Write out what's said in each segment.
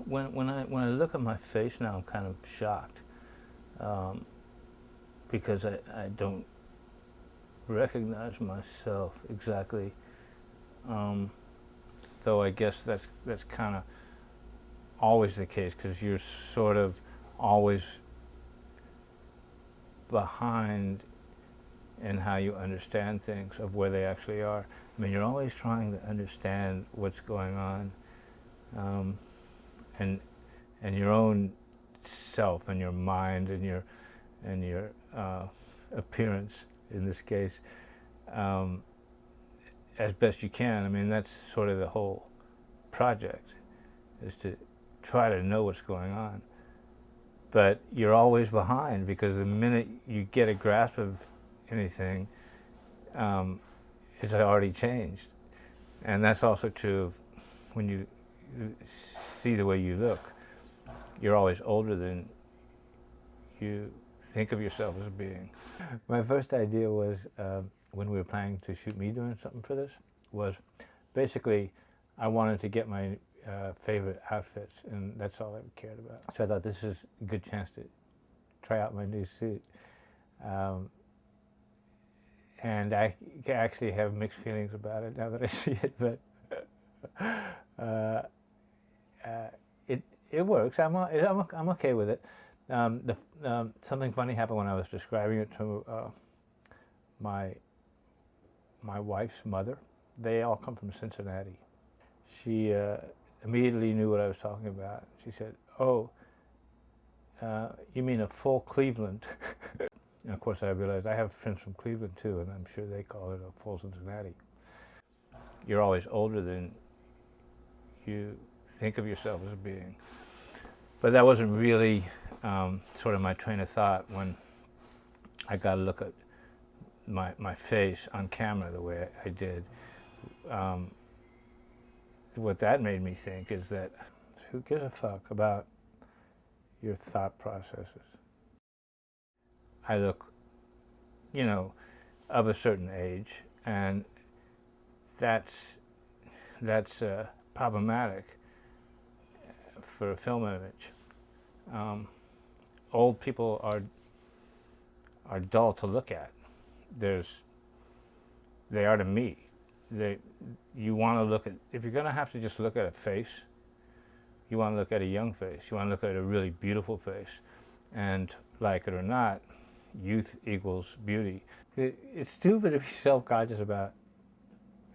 when I look at my face now, I'm kind of shocked because I don't recognize myself exactly. Though I guess that's kind of always the case, because you're sort of always behind in how you understand things, of where they actually are. I mean, you're always trying to understand what's going on, and your own self and your mind and your appearance in this case, as best you can. I mean, that's sort of the whole project, is to try to know what's going on. But you're always behind, because the minute you get a grasp of anything, it's already changed. And that's also true of when you see the way you look. You're always older than you think of yourself as being. My first idea was, when we were planning to shoot me doing something for this, was basically I wanted to get my favorite outfits, and that's all I cared about. So I thought, this is a good chance to try out my new suit. And I actually have mixed feelings about it now that I see it, but it works. I'm okay with it. Something funny happened when I was describing it to my wife's mother. They all come from Cincinnati. She immediately knew what I was talking about. She said, "Oh, you mean a full Cleveland?" And of course I realized I have friends from Cleveland too, and I'm sure they call it a full Cincinnati. You're always older than you think of yourself as being. But that wasn't really sort of my train of thought when I got to look at my face on camera the way I did. What that made me think is that, who gives a fuck about your thought processes? I look, of a certain age, and that's problematic for a film image. Old people are dull to look at. They are to me. You want to look at, if you're going to have to just look at a face, you want to look at a young face. You want to look at a really beautiful face. And like it or not, youth equals beauty. It's stupid if you're self-conscious about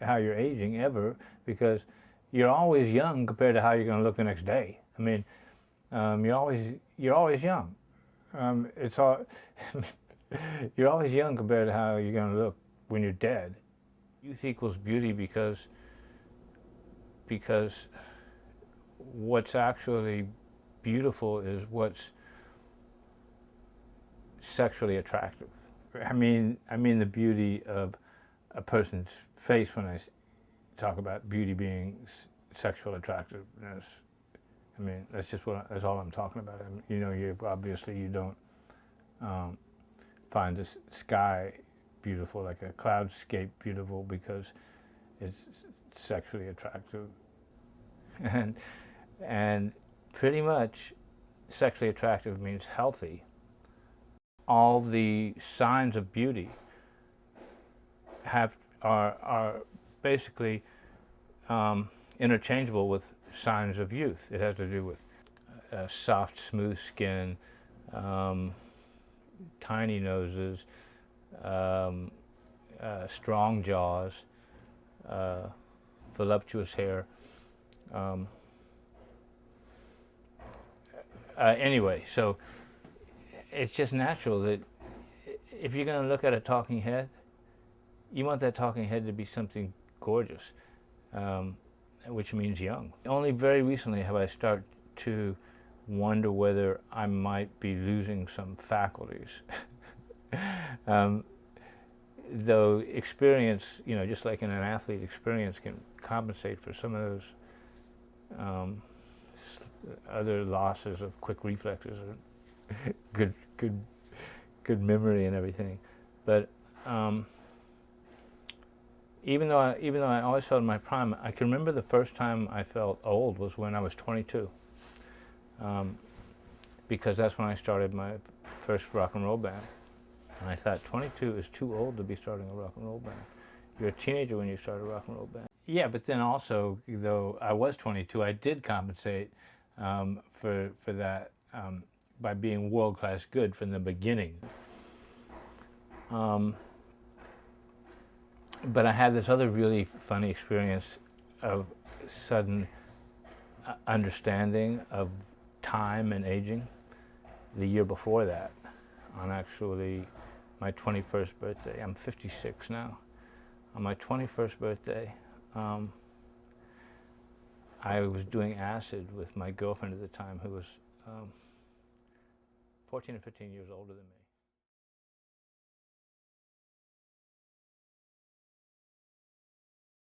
how you're aging ever, because you're always young compared to how you're going to look the next day. I mean, you're always young. It's all you're always young compared to how you're going to look when you're dead. Youth equals beauty because what's actually beautiful is what's sexually attractive. I mean the beauty of a person's face when I talk about beauty being sexual attractiveness. I mean, that's all I'm talking about. I mean, you obviously you don't find the sky beautiful, like a cloudscape beautiful, because it's sexually attractive. And pretty much sexually attractive means healthy. All the signs of beauty are basically interchangeable with signs of youth. It has to do with soft, smooth skin, tiny noses, strong jaws, voluptuous hair. Anyway, so it's just natural that if you're going to look at a talking head, you want that talking head to be something gorgeous, which means young. Only very recently have I started to wonder whether I might be losing some faculties. Though experience, just like in an athlete, experience can compensate for some of those other losses of quick reflexes and good memory and everything. But even though I always felt in my prime, I can remember the first time I felt old was when I was 22. because that's when I started my first rock and roll band. And I thought 22 is too old to be starting a rock and roll band. You're a teenager when you start a rock and roll band. Yeah, but then also, though I was 22, I did compensate for that by being world-class good from the beginning. But I had this other really funny experience of sudden understanding of time and aging the year before that, on actually my 21st birthday. I'm 56 now. On my 21st birthday, I was doing acid with my girlfriend at the time, who was 14 or 15 years older than me.